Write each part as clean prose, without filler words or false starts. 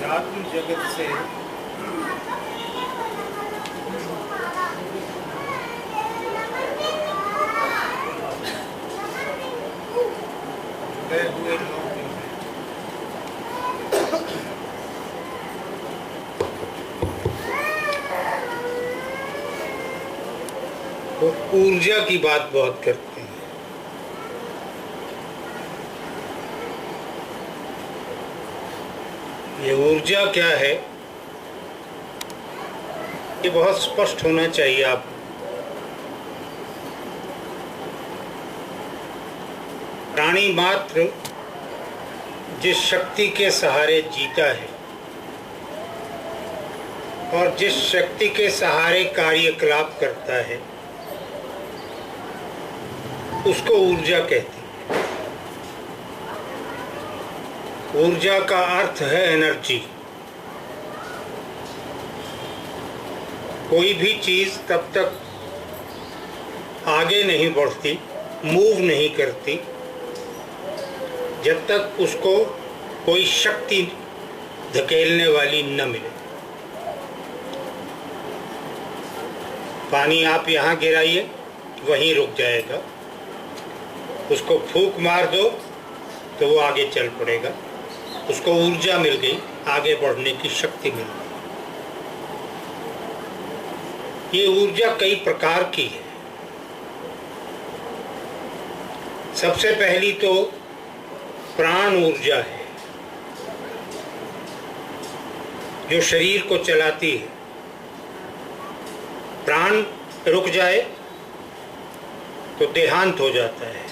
अध्यात्म जगत से जुड़े हुए लोग जो हैं, वो ऊर्जा की बात बहुत करते हैं। ये ऊर्जा क्या है, ये बहुत स्पष्ट होना चाहिए आप। प्राणी मात्र जिस शक्ति के सहारे जीता है और जिस शक्ति के सहारे कार्यकलाप करता है उसको ऊर्जा कहते हैं। ऊर्जा का अर्थ है एनर्जी। कोई भी चीज तब तक आगे नहीं बढ़ती, मूव नहीं करती, जब तक उसको कोई शक्ति धकेलने वाली न मिले। पानी आप यहाँ गिराइए, वहीं रुक जाएगा। उसको फूंक मार दो तो वो आगे चल पड़ेगा। उसको ऊर्जा मिल गई, आगे बढ़ने की शक्ति मिल गई। ये ऊर्जा कई प्रकार की है। सबसे पहली तो प्राण ऊर्जा है, जो शरीर को चलाती है। प्राण रुक जाए तो देहांत हो जाता है।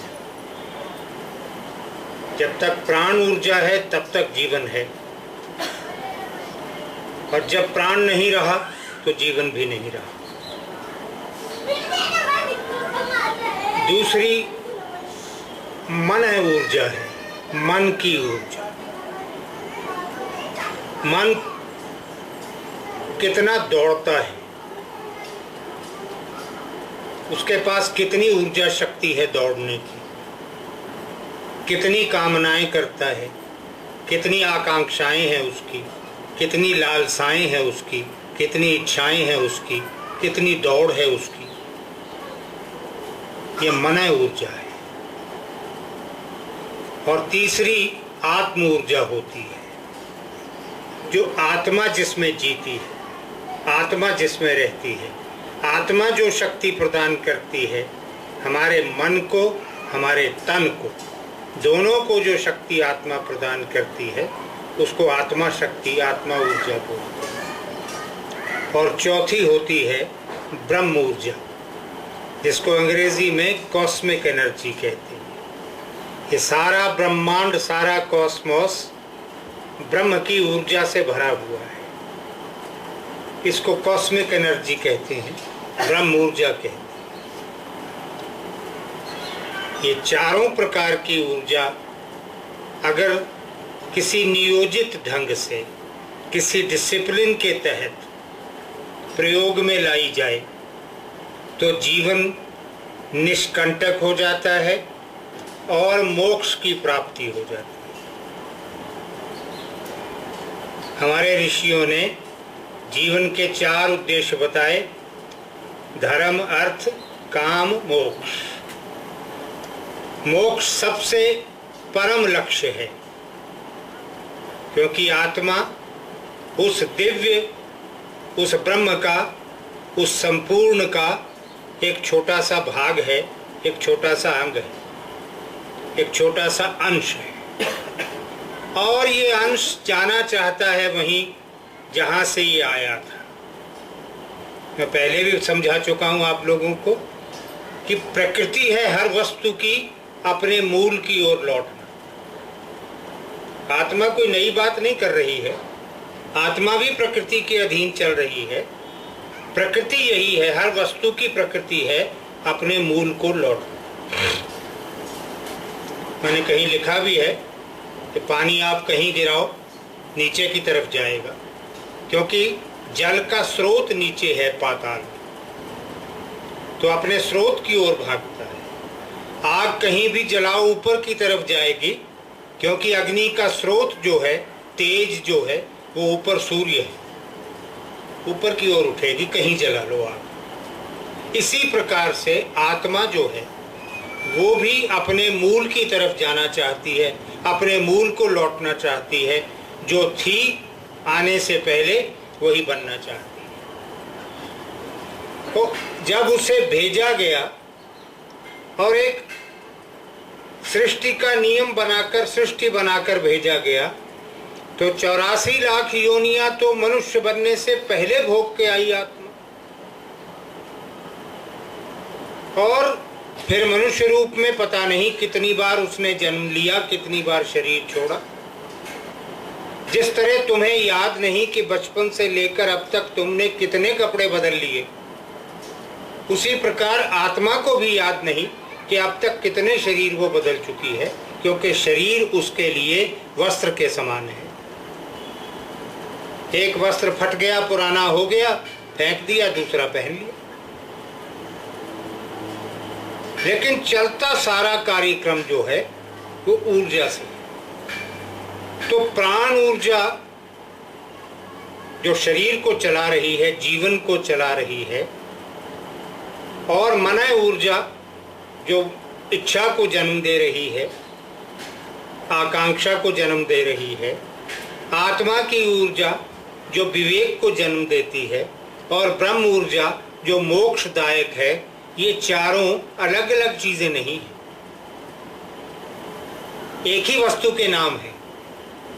जब तक प्राण ऊर्जा है तब तक जीवन है, और जब प्राण नहीं रहा तो जीवन भी नहीं रहा। दूसरी मन है, ऊर्जा है, मन की ऊर्जा। मन कितना दौड़ता है, उसके पास कितनी ऊर्जा शक्ति है दौड़ने की, कितनी कामनाएं करता है, कितनी आकांक्षाएं हैं उसकी, कितनी लालसाएं हैं उसकी, कितनी इच्छाएं हैं उसकी, कितनी दौड़ है उसकी। ये मन ऊर्जा है। और तीसरी आत्म ऊर्जा होती है, जो आत्मा जिसमें जीती है, आत्मा जिसमें रहती है। आत्मा जो शक्ति प्रदान करती है हमारे मन को, हमारे तन को, दोनों को जो शक्ति आत्मा प्रदान करती है उसको आत्मा शक्ति, आत्मा ऊर्जा बोलते हैं। और चौथी होती है ब्रह्म ऊर्जा, जिसको अंग्रेजी में कॉस्मिक एनर्जी कहते हैं। ये सारा ब्रह्मांड, सारा कॉस्मोस ब्रह्म की ऊर्जा से भरा हुआ है। इसको कॉस्मिक एनर्जी कहते हैं, ब्रह्म ऊर्जा कहते हैं। ये चारों प्रकार की ऊर्जा अगर किसी नियोजित ढंग से, किसी डिसिप्लिन के तहत प्रयोग में लाई जाए तो जीवन निष्कंटक हो जाता है और मोक्ष की प्राप्ति हो जाती है। हमारे ऋषियों ने जीवन के 4 उद्देश्य बताए: धर्म, अर्थ, काम, मोक्ष। मोक्ष सबसे परम लक्ष्य है, क्योंकि आत्मा उस दिव्य, उस ब्रह्म का, उस संपूर्ण का एक छोटा सा भाग है, एक छोटा सा अंग है, एक छोटा सा अंश है। और ये अंश जाना चाहता है वहीं जहाँ से ये आया था। मैं पहले भी समझा चुका हूँ आप लोगों को कि प्रकृति है हर वस्तु की अपने मूल की ओर लौटना। आत्मा कोई नई बात नहीं कर रही है, आत्मा भी प्रकृति के अधीन चल रही है। प्रकृति यही है, हर वस्तु की प्रकृति है अपने मूल को लौटना। मैंने कहीं लिखा भी है कि पानी आप कहीं गिराओ नीचे की तरफ जाएगा, क्योंकि जल का स्रोत नीचे है, पाताल, तो अपने स्रोत की ओर भागता है। आग कहीं भी जलाओ ऊपर की तरफ जाएगी, क्योंकि अग्नि का स्रोत जो है, तेज जो है, वो ऊपर सूर्य है, ऊपर की ओर उठेगी, कहीं जला लो आप। इसी प्रकार से आत्मा जो है वो भी अपने मूल की तरफ जाना चाहती है, अपने मूल को लौटना चाहती है। जो थी आने से पहले वही बनना चाहती है। तो जब उसे भेजा गया और एक सृष्टि का नियम बनाकर, सृष्टि बनाकर भेजा गया, तो 84 लाख योनियां तो मनुष्य बनने से पहले भोग के आई आत्मा, और फिर मनुष्य रूप में पता नहीं कितनी बार उसने जन्म लिया, कितनी बार शरीर छोड़ा। जिस तरह तुम्हें याद नहीं कि बचपन से लेकर अब तक तुमने कितने कपड़े बदल लिए, उसी प्रकार आत्मा को भी याद नहीं कि अब तक कितने शरीर वो बदल चुकी है, क्योंकि शरीर उसके लिए वस्त्र के समान है। एक वस्त्र फट गया, पुराना हो गया, फेंक दिया, दूसरा पहन लिया। लेकिन चलता सारा कार्यक्रम जो है वो ऊर्जा से। तो प्राण ऊर्जा जो शरीर को चला रही है, जीवन को चला रही है, और मन ऊर्जा जो इच्छा को जन्म दे रही है, आकांक्षा को जन्म दे रही है, आत्मा की ऊर्जा जो विवेक को जन्म देती है, और ब्रह्म ऊर्जा जो मोक्षदायक है, ये चारों अलग अलग चीजें नहीं हैं, एक ही वस्तु के नाम है,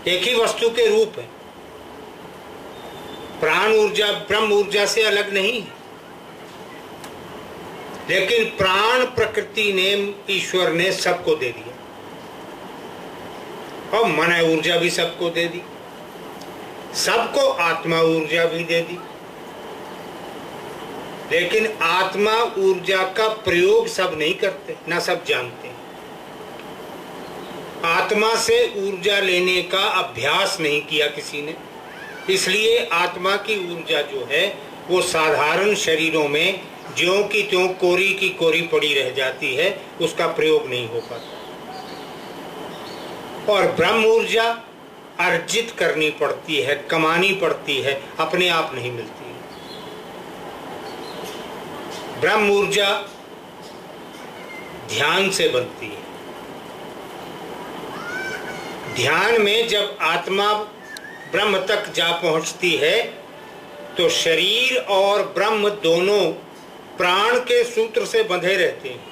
एक ही वस्तु के रूप है। प्राण ऊर्जा ब्रह्म ऊर्जा से अलग नहीं है, लेकिन प्राण प्रकृति ने, ईश्वर ने सबको दे दिया, और मन ऊर्जा भी सबको दे दी, सबको आत्मा ऊर्जा भी दे दी। लेकिन आत्मा ऊर्जा का प्रयोग सब नहीं करते, ना सब जानते हैं। आत्मा से ऊर्जा लेने का अभ्यास नहीं किया किसी ने, इसलिए आत्मा की ऊर्जा जो है वो साधारण शरीरों में ज्यों की त्यों कोरी की कोरी पड़ी रह जाती है, उसका प्रयोग नहीं हो पाता। और ब्रह्म ऊर्जा अर्जित करनी पड़ती है, कमानी पड़ती है, अपने आप नहीं मिलती है। ब्रह्म ऊर्जा ध्यान से बनती है। ध्यान में जब आत्मा ब्रह्म तक जा पहुंचती है, तो शरीर और ब्रह्म दोनों प्राण के सूत्र से बंधे रहते हैं,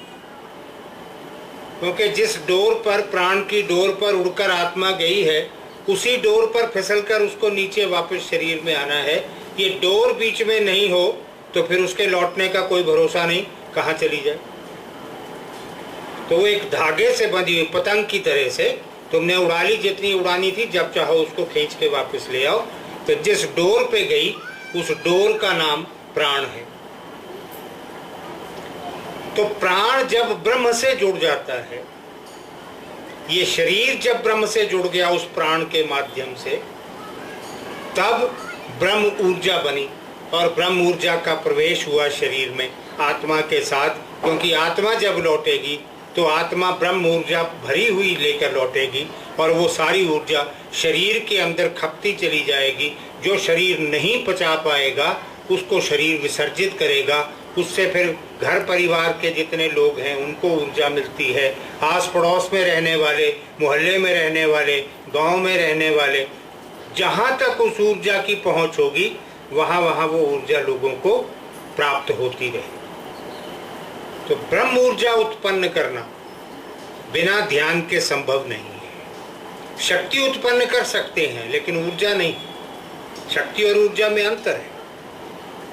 क्योंकि जिस डोर पर, प्राण की डोर पर उड़कर आत्मा गई है, उसी डोर पर फिसलकर उसको नीचे वापस शरीर में आना है। ये डोर बीच में नहीं हो तो फिर उसके लौटने का कोई भरोसा नहीं, कहाँ चली जाए। तो वो एक धागे से बंधी हुई पतंग की तरह से तुमने उड़ा ली, जितनी उड़ानी थी, जब चाहो उसको खींच के वापस ले आओ। तो जिस डोर पे गई, उस डोर का नाम प्राण है। तो प्राण जब ब्रह्म से जुड़ जाता है, ये शरीर जब ब्रह्म से जुड़ गया उस प्राण के माध्यम से, तब ब्रह्म ऊर्जा बनी, और ब्रह्म ऊर्जा का प्रवेश हुआ शरीर में आत्मा के साथ। क्योंकि आत्मा जब लौटेगी तो आत्मा ब्रह्म ऊर्जा भरी हुई लेकर लौटेगी, और वो सारी ऊर्जा शरीर के अंदर खपती चली जाएगी। जो शरीर नहीं पचा पाएगा उसको शरीर विसर्जित करेगा, उससे फिर घर परिवार के जितने लोग हैं उनको ऊर्जा मिलती है, आस पड़ोस में रहने वाले, मोहल्ले में रहने वाले, गांव में रहने वाले, जहाँ तक उस ऊर्जा की पहुँच होगी वहाँ वहाँ वो ऊर्जा लोगों को प्राप्त होती रहे। तो ब्रह्म ऊर्जा उत्पन्न करना बिना ध्यान के संभव नहीं है। शक्ति उत्पन्न कर सकते हैं लेकिन ऊर्जा नहीं। शक्ति और ऊर्जा में अंतर है।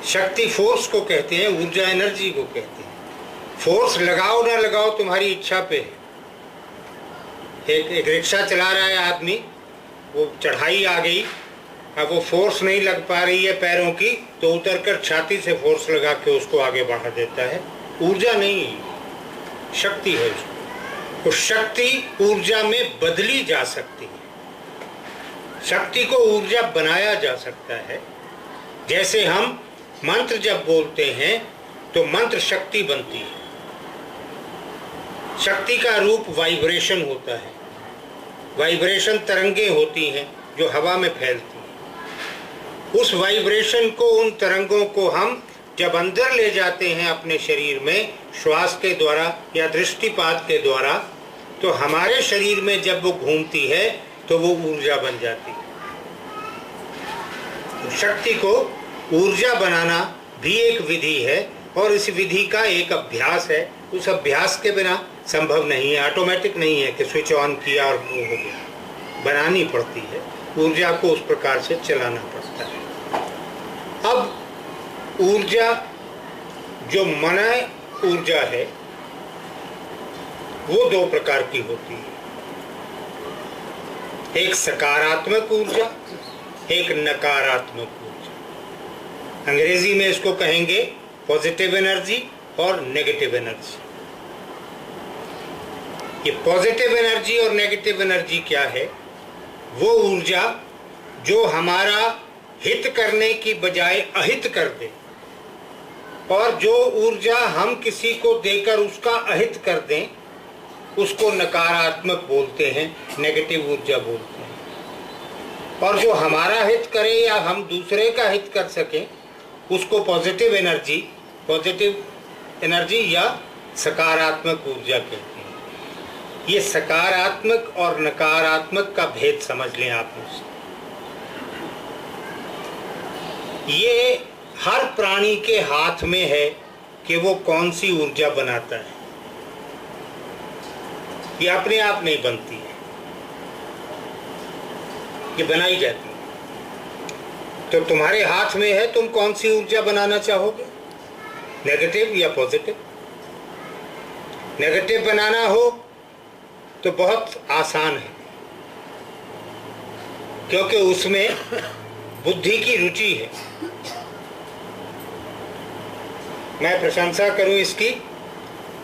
शक्ति फोर्स को कहते हैं, ऊर्जा एनर्जी को कहते हैं। फोर्स लगाओ ना लगाओ तुम्हारी इच्छा पे है। एक रिक्शा चला रहा है आदमी, वो चढ़ाई आ गई, अब वो फोर्स नहीं लग पा रही है पैरों की, तो उतरकर छाती से फोर्स लगा के उसको आगे बढ़ा देता है। ऊर्जा नहीं, शक्ति है उसको। तो शक्ति ऊर्जा में बदली जा सकती है, शक्ति को ऊर्जा बनाया जा सकता है। जैसे हम मंत्र जब बोलते हैं तो मंत्र शक्ति बनती है। शक्ति का रूप वाइब्रेशन होता है। वाइब्रेशन तरंगे होती हैं जो हवा में फैलती हैं। उस वाइब्रेशन को, उन तरंगों को हम जब अंदर ले जाते हैं अपने शरीर में श्वास के द्वारा या दृष्टिपात के द्वारा, तो हमारे शरीर में जब वो घूमती है तो वो ऊर्जा बन जाती है। तो शक्ति को ऊर्जा बनाना भी एक विधि है और इस विधि का एक अभ्यास है। उस अभ्यास के बिना संभव नहीं है, ऑटोमेटिक नहीं है कि स्विच ऑन किया और वो हो गया, बनानी पड़ती है, ऊर्जा को उस प्रकार से चलाना पड़ता है। अब ऊर्जा जो मनय ऊर्जा है वो दो प्रकार की होती है, एक सकारात्मक ऊर्जा, एक नकारात्मक ऊर्जा। अंग्रेजी में इसको कहेंगे पॉजिटिव एनर्जी और नेगेटिव एनर्जी। ये पॉजिटिव एनर्जी और नेगेटिव एनर्जी क्या है? वो ऊर्जा जो हमारा हित करने की बजाय अहित कर दे, और जो ऊर्जा हम किसी को देकर उसका अहित कर दें उसको नकारात्मक बोलते हैं, नेगेटिव ऊर्जा बोलते हैं। और जो हमारा हित करे या हम दूसरे का हित कर सकें उसको पॉजिटिव एनर्जी या सकारात्मक ऊर्जा कहते हैं। ये सकारात्मक और नकारात्मक का भेद समझ लें आप मुझसे। ये हर प्राणी के हाथ में है कि वो कौन सी ऊर्जा बनाता है। ये अपने आप नहीं बनती है, ये बनाई जाती है। तो तुम्हारे हाथ में है, तुम कौन सी ऊर्जा बनाना चाहोगे, नेगेटिव या पॉजिटिव? नेगेटिव बनाना हो तो बहुत आसान है, क्योंकि उसमें बुद्धि की रुचि है। मैं प्रशंसा करूं इसकी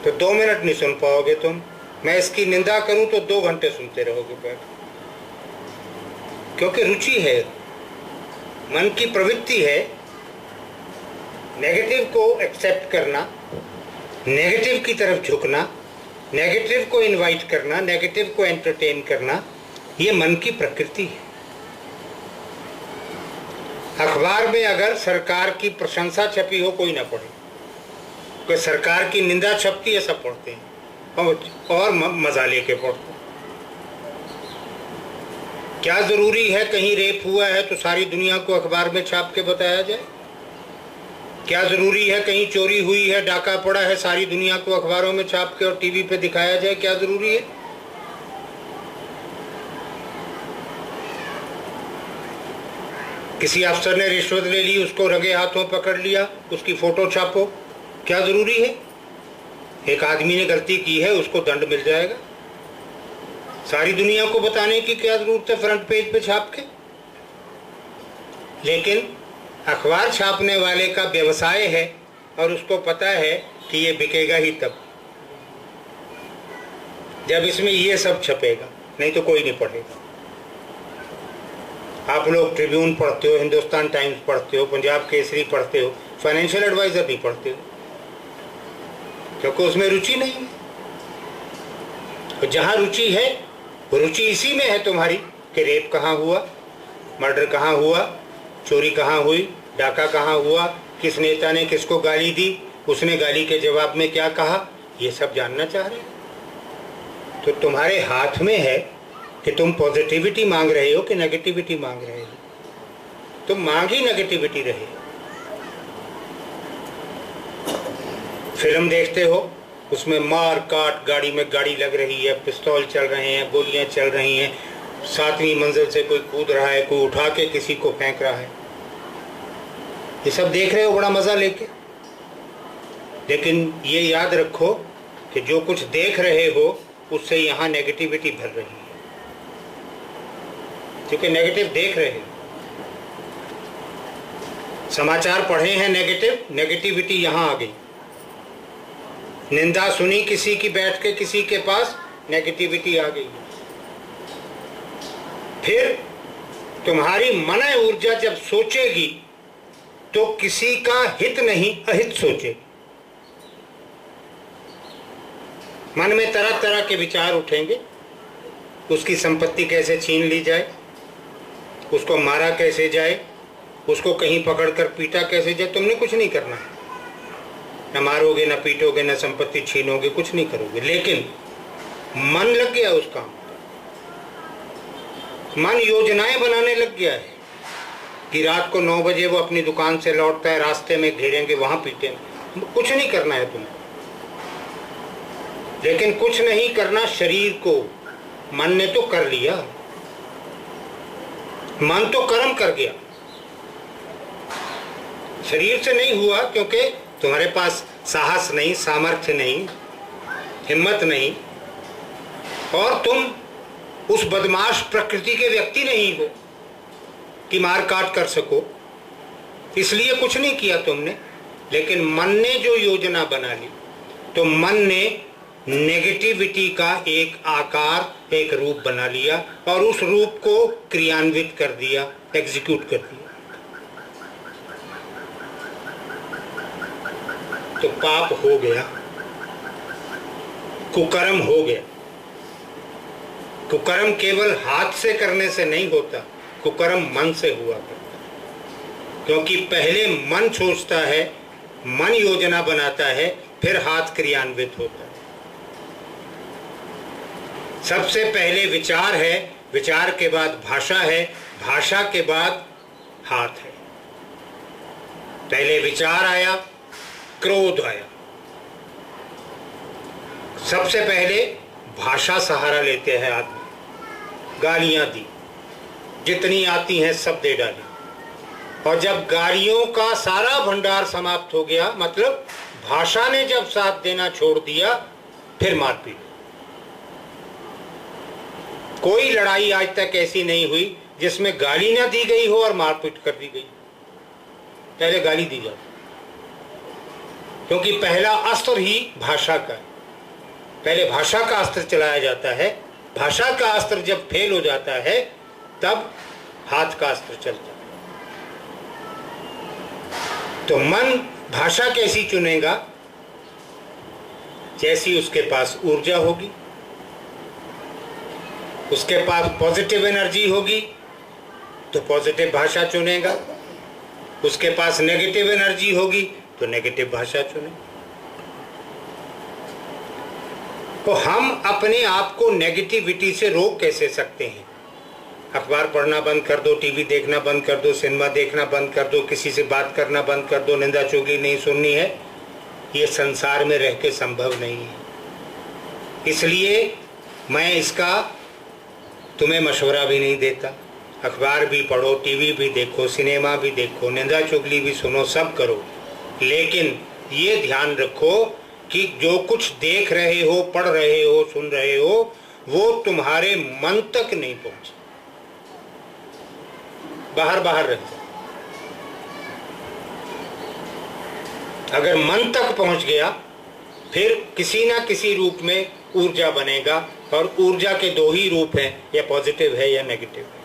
तो 2 मिनट नहीं सुन पाओगे तुम, मैं इसकी निंदा करूं तो 2 घंटे सुनते रहोगे बैठ, क्योंकि रुचि है, मन की प्रवृत्ति है नेगेटिव को एक्सेप्ट करना, नेगेटिव की तरफ झुकना, नेगेटिव को इनवाइट करना, नेगेटिव को एंटरटेन करना। ये मन की प्रकृति है। अखबार में अगर सरकार की प्रशंसा छपी हो कोई ना पढ़े, कोई सरकार की निंदा छपती है सब पढ़ते हैं और मजा लेके पढ़ते हैं। क्या जरूरी है कहीं रेप हुआ है तो सारी दुनिया को अखबार में छाप के बताया जाए? क्या जरूरी है कहीं चोरी हुई है, डाका पड़ा है, सारी दुनिया को अखबारों में छाप के और टीवी पे दिखाया जाए? क्या जरूरी है? किसी अफसर ने रिश्वत ले ली, उसको रंगे हाथों पकड़ लिया, उसकी फोटो छापो, क्या जरूरी है? एक आदमी ने गलती की है, उसको दंड मिल जाएगा। सारी दुनिया को बताने की क्या जरूरत है फ्रंट पेज पे छाप के? लेकिन अखबार छापने वाले का व्यवसाय है और उसको पता है कि ये बिकेगा ही तब जब इसमें ये सब छपेगा, नहीं तो कोई नहीं पढ़ेगा। आप लोग ट्रिब्यून पढ़ते हो, हिंदुस्तान टाइम्स पढ़ते हो, पंजाब केसरी पढ़ते हो, फाइनेंशियल एडवाइजर नहीं पढ़ते हो, क्योंकि उसमें रुचि नहीं है। तो जहाँ रुचि है, रुचि इसी में है तुम्हारी कि रेप कहाँ हुआ, मर्डर कहाँ हुआ, चोरी कहाँ हुई, डाका कहाँ हुआ, किस नेता ने किसको गाली दी, उसने गाली के जवाब में क्या कहा, ये सब जानना चाह रहे हो। तो तुम्हारे हाथ में है कि तुम पॉजिटिविटी मांग रहे हो कि नेगेटिविटी मांग रहे हो। तुम मांग ही नेगेटिविटी रहे। फिल्म देखते हो, उसमें मार काट, गाड़ी में गाड़ी लग रही है, पिस्तौल चल रहे हैं, गोलियां चल रही हैं, 7वीं मंजिल से कोई कूद रहा है, कोई उठा के किसी को फेंक रहा है। ये सब देख रहे हो बड़ा मजा लेके, लेकिन ये याद रखो कि जो कुछ देख रहे हो उससे यहाँ नेगेटिविटी भर रही है, क्योंकि नेगेटिव देख रहे हो। समाचार पढ़े हैं नेगेटिव, नेगेटिविटी यहाँ आ गई। निंदा सुनी किसी की बैठ के किसी के पास, नेगेटिविटी आ गई। फिर तुम्हारी मन ऊर्जा जब सोचेगी तो किसी का हित नहीं अहित सोचेगी। मन में तरह तरह के विचार उठेंगे, उसकी संपत्ति कैसे छीन ली जाए, उसको मारा कैसे जाए, उसको कहीं पकड़कर पीटा कैसे जाए, तुमने कुछ नहीं करना है, न मारोगे, न पीटोगे, न संपत्ति छीनोगे, कुछ नहीं करोगे, लेकिन मन लग गया उस काम, मन योजनाएं बनाने लग गया है कि रात को 9 बजे वो अपनी दुकान से लौटता है, रास्ते में घेरेंगे, वहां पीटेंगे। कुछ नहीं करना है तुम्हें, लेकिन कुछ नहीं करना शरीर को, मन ने तो कर लिया, मन तो कर्म कर गया, शरीर से नहीं हुआ, क्योंकि तुम्हारे पास साहस नहीं, सामर्थ्य नहीं, हिम्मत नहीं, और तुम उस बदमाश प्रकृति के व्यक्ति नहीं हो कि मार काट कर सको, इसलिए कुछ नहीं किया तुमने। लेकिन मन ने जो योजना बना ली, तो मन ने नेगेटिविटी का एक आकार, एक रूप बना लिया और उस रूप को क्रियान्वित कर दिया, एग्जीक्यूट कर दिया। तो पाप हो गया, कुकर्म हो गया। कुकर्म केवल हाथ से करने से नहीं होता, कुकर्म मन से हुआ करता, क्योंकि पहले मन सोचता है, मन योजना बनाता है, फिर हाथ क्रियान्वित होता है। सबसे पहले विचार है, विचार के बाद भाषा है, भाषा के बाद हाथ है। पहले विचार आया, क्रोध आया, सबसे पहले भाषा सहारा लेते हैं आदमी, गालियां दी, जितनी आती हैं सब दे डाली, और जब गालियों का सारा भंडार समाप्त हो गया, मतलब भाषा ने जब साथ देना छोड़ दिया, फिर मारपीट। कोई लड़ाई आज तक ऐसी नहीं हुई जिसमें गाली ना दी गई हो और मारपीट कर दी गई। पहले गाली दी जाती, क्योंकि पहला अस्त्र ही भाषा का है। पहले भाषा का अस्त्र चलाया जाता है, भाषा का अस्त्र जब फेल हो जाता है तब हाथ का अस्त्र चलता है। तो मन भाषा कैसी चुनेगा? जैसी उसके पास ऊर्जा होगी, उसके पास पॉजिटिव एनर्जी होगी तो पॉजिटिव भाषा चुनेगा, उसके पास नेगेटिव एनर्जी होगी तो नेगेटिव भाषा चुनेगा। तो हम अपने आप को नेगेटिविटी से रोक कैसे सकते हैं? अखबार पढ़ना बंद कर दो, टीवी देखना बंद कर दो, सिनेमा देखना बंद कर दो, किसी से बात करना बंद कर दो, निंदा चुगली नहीं सुननी है, ये संसार में रह के संभव नहीं है। इसलिए मैं इसका तुम्हें मशवरा भी नहीं देता। अखबार भी पढ़ो, टीवी भी देखो, सिनेमा भी देखो, निंदा चुगली भी सुनो, सब करो, लेकिन ये ध्यान रखो कि जो कुछ देख रहे हो, पढ़ रहे हो, सुन रहे हो, वो तुम्हारे मन तक नहीं पहुंचे, बाहर बाहर रह जाए। अगर मन तक पहुंच गया, फिर किसी ना किसी रूप में ऊर्जा बनेगा, और ऊर्जा के दो ही रूप हैं, या पॉजिटिव है या नेगेटिव है।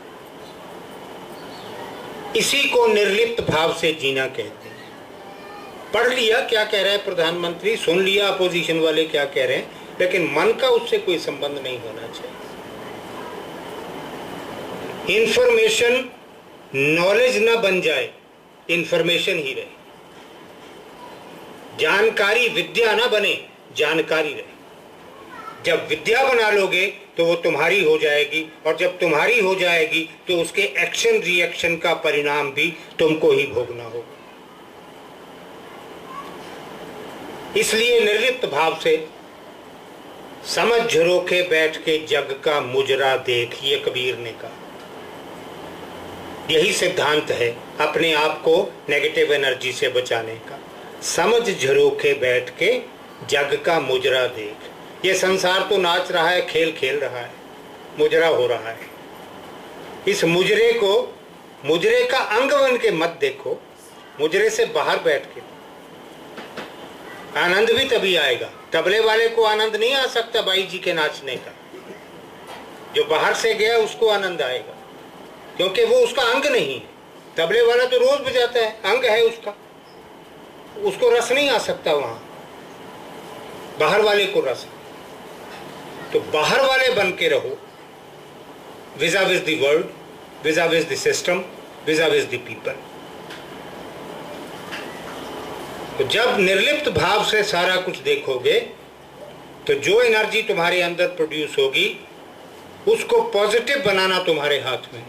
इसी को निर्लिप्त भाव से जीना कहते हैं। पढ़ लिया क्या कह रहा है प्रधानमंत्री, सुन लिया अपोजिशन वाले क्या कह रहे हैं, लेकिन मन का उससे कोई संबंध नहीं होना चाहिए। इंफॉर्मेशन नॉलेज ना बन जाए, इंफॉर्मेशन ही रहे। जानकारी विद्या ना बने, जानकारी रहे। जब विद्या बना लोगे तो वो तुम्हारी हो जाएगी, और जब तुम्हारी हो जाएगी तो उसके एक्शन रिएक्शन का परिणाम भी तुमको ही भोगना होगा। इसलिए निर्लिप्त भाव से समझ झरोखे बैठ के जग का मुजरा देख, ये कबीर ने कहा। यही सिद्धांत है अपने आप को नेगेटिव एनर्जी से बचाने का। समझ झरोखे बैठ के जग का मुजरा देख। ये संसार तो नाच रहा है, खेल खेल रहा है, मुजरा हो रहा है। इस मुजरे को मुजरे का अंग बन के मत देखो, मुजरे से बाहर बैठ के आनंद भी तभी आएगा। तबले वाले को आनंद नहीं आ सकता बाई जी के नाचने का, जो बाहर से गया उसको आनंद आएगा, क्योंकि वो उसका अंग नहीं है। तबले वाला तो रोज बजाता है, अंग है उसका, उसको रस नहीं आ सकता वहां, बाहर वाले को रस। तो बाहर वाले बन के रहो, visa विज़ the world, visa विज़ the system, visa विज़ the people. तो जब निर्लिप्त भाव से सारा कुछ देखोगे तो जो एनर्जी तुम्हारे अंदर प्रोड्यूस होगी उसको पॉजिटिव बनाना तुम्हारे हाथ में।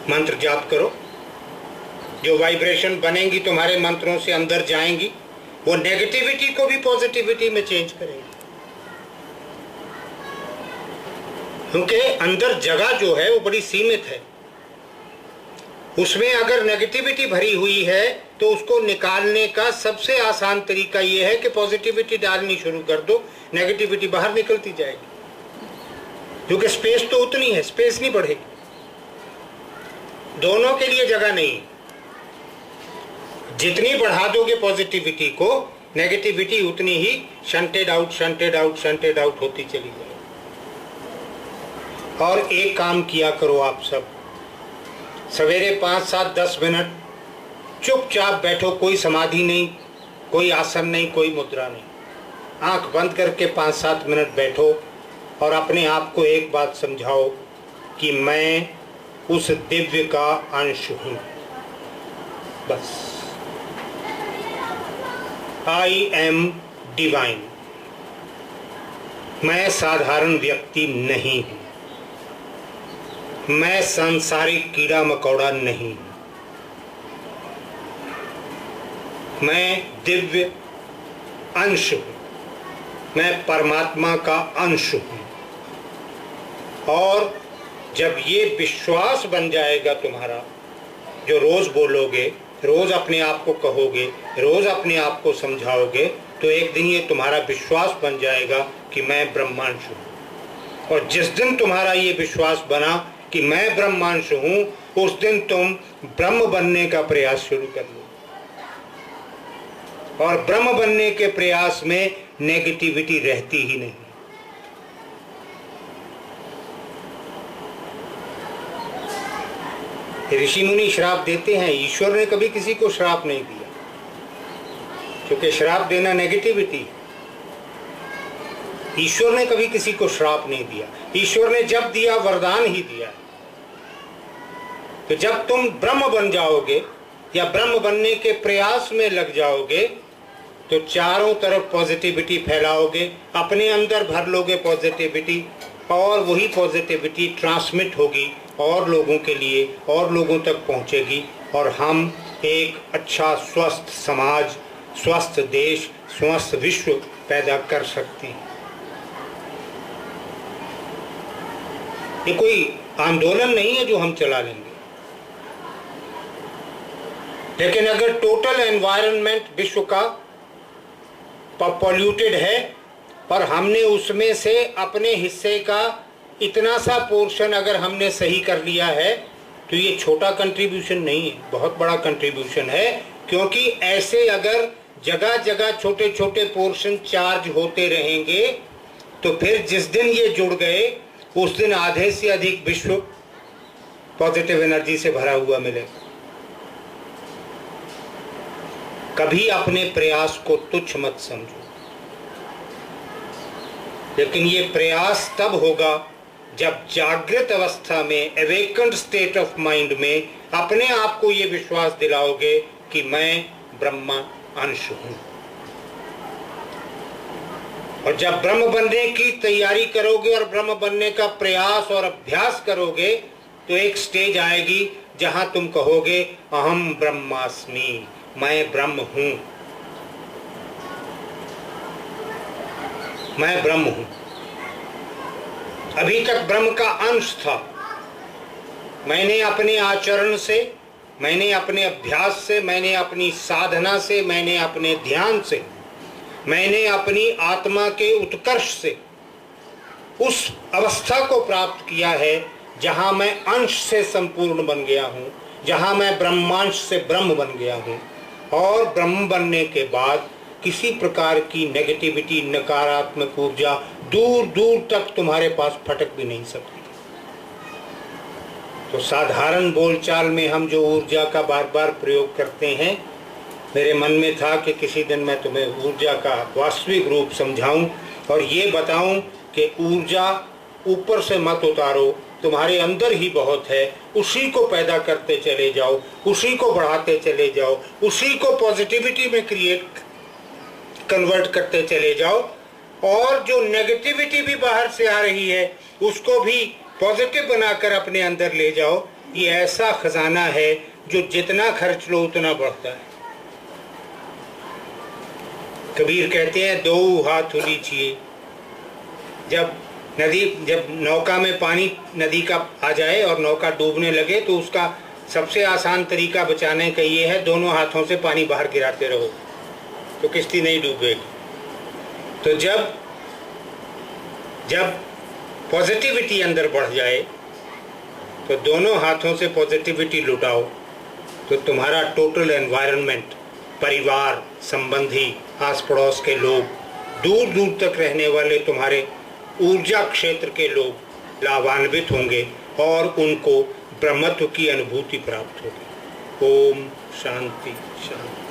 मंत्र जाप करो, जो वाइब्रेशन बनेंगी तुम्हारे मंत्रों से अंदर जाएंगी वो नेगेटिविटी को भी पॉजिटिविटी में चेंज करेंगी। क्योंकि अंदर जगह जो है वो बड़ी सीमित है, उसमें अगर नेगेटिविटी भरी हुई है तो उसको निकालने का सबसे आसान तरीका ये है कि पॉजिटिविटी डालनी शुरू कर दो, नेगेटिविटी बाहर निकलती जाएगी। क्योंकि स्पेस तो उतनी है, स्पेस नहीं बढ़ेगी, दोनों के लिए जगह नहीं। जितनी बढ़ा दोगे पॉजिटिविटी को, नेगेटिविटी उतनी ही shunted out shunted out shunted out होती चली जाएगी। और एक काम किया करो आप सब, सवेरे 5, 7, 10 मिनट चुपचाप बैठो, कोई समाधि नहीं, कोई आसन नहीं, कोई मुद्रा नहीं, आंख बंद करके 5, 7 मिनट बैठो और अपने आप को एक बात समझाओ कि मैं उस दिव्य का अंश हूं। बस, आई एम डिवाइन। मैं साधारण व्यक्ति नहीं हूं, मैं सांसारिक कीड़ा मकोड़ा नहीं हूं, मैं दिव्य अंश हूं, मैं परमात्मा का अंश हूं। और जब ये विश्वास बन जाएगा तुम्हारा, जो रोज बोलोगे, रोज अपने आप को कहोगे, रोज अपने आप को समझाओगे, तो एक दिन ये तुम्हारा विश्वास बन जाएगा कि मैं ब्रह्मांश हूं। और जिस दिन तुम्हारा ये विश्वास बना कि मैं ब्रह्मांश हूं, उस दिन तुम ब्रह्म बनने का प्रयास शुरू कर लो। और ब्रह्म बनने के प्रयास में नेगेटिविटी रहती ही नहीं। ऋषि मुनि श्राप देते हैं, ईश्वर ने कभी किसी को श्राप नहीं दिया, क्योंकि श्राप देना नेगेटिविटी। ईश्वर ने कभी किसी को श्राप नहीं दिया, ईश्वर ने जब दिया वरदान ही दिया। तो जब तुम ब्रह्म बन जाओगे या ब्रह्म बनने के प्रयास में लग जाओगे तो चारों तरफ पॉजिटिविटी फैलाओगे, अपने अंदर भर लोगे पॉजिटिविटी, और वही पॉजिटिविटी ट्रांसमिट होगी और लोगों के लिए, और लोगों तक पहुंचेगी, और हम एक अच्छा स्वस्थ समाज, स्वस्थ देश, स्वस्थ विश्व पैदा कर सकते हैं। ये कोई आंदोलन नहीं है जो हम चला लेंगे, लेकिन अगर टोटल एनवायरनमेंट विश्व का पॉल्यूटेड है और हमने उसमें से अपने हिस्से का इतना सा पोर्शन अगर हमने सही कर लिया है, तो ये छोटा कंट्रीब्यूशन नहीं है, बहुत बड़ा कंट्रीब्यूशन है। क्योंकि ऐसे अगर जगह जगह छोटे छोटे पोर्शन चार्ज होते रहेंगे तो फिर जिस दिन ये जुड़ गए उस दिन आधे से अधिक विश्व पॉजिटिव एनर्जी से भरा हुआ मिलेगा। कभी अपने प्रयास को तुच्छ मत समझो, लेकिन ये प्रयास तब होगा जब जागृत अवस्था में, अवेकन्ड स्टेट ऑफ माइंड में अपने आप को ये विश्वास दिलाओगे कि मैं ब्रह्मा अंश हूं। और जब ब्रह्म बनने की तैयारी करोगे और ब्रह्म बनने का प्रयास और अभ्यास करोगे तो एक स्टेज आएगी जहां तुम कहोगे अहम ब्रह्मास्मि, मैं ब्रह्म हूं, मैं ब्रह्म हूं। अभी तक ब्रह्म का अंश था, मैंने अपने आचरण से, मैंने अपने अभ्यास से, मैंने अपनी साधना से, मैंने अपने ध्यान से, मैंने अपनी आत्मा के उत्कर्ष से उस अवस्था को प्राप्त किया है जहां मैं अंश से संपूर्ण बन गया हूं, जहां मैं ब्रह्मांश से ब्रह्म बन गया हूं। और ब्रह्म बनने के बाद किसी प्रकार की नेगेटिविटी, नकारात्मक ऊर्जा दूर दूर तक तुम्हारे पास फटक भी नहीं सकती। तो साधारण बोलचाल में हम जो ऊर्जा का बार बार प्रयोग करते हैं, मेरे मन में था कि किसी दिन मैं तुम्हें ऊर्जा का वास्तविक रूप समझाऊं और ये बताऊं कि ऊर्जा ऊपर से मत उतारो, तुम्हारे अंदर ही बहुत है, उसी को पैदा करते चले जाओ, उसी को बढ़ाते चले जाओ, उसी को पॉजिटिविटी में कन्वर्ट करते चले जाओ, और जो नेगेटिविटी भी बाहर से आ रही है उसको भी पॉजिटिव बनाकर अपने अंदर ले जाओ। ये ऐसा खजाना है जो जितना खर्च लो उतना बढ़ता है। कबीर कहते हैं दो हाथ उलीचिए। जब नौका में पानी नदी का आ जाए और नौका डूबने लगे तो उसका सबसे आसान तरीका बचाने का ये है, दोनों हाथों से पानी बाहर गिराते रहो तो किश्ती नहीं डूबेगी। तो जब पॉजिटिविटी अंदर बढ़ जाए तो दोनों हाथों से पॉजिटिविटी लुटाओ तो तुम्हारा टोटल एनवायरनमेंट, परिवार, संबंधी, आस पड़ोस के लोग, दूर दूर तक रहने वाले तुम्हारे ऊर्जा क्षेत्र के लोग लाभान्वित होंगे और उनको ब्रह्मत्व की अनुभूति प्राप्त होगी। ओम शांति शांति।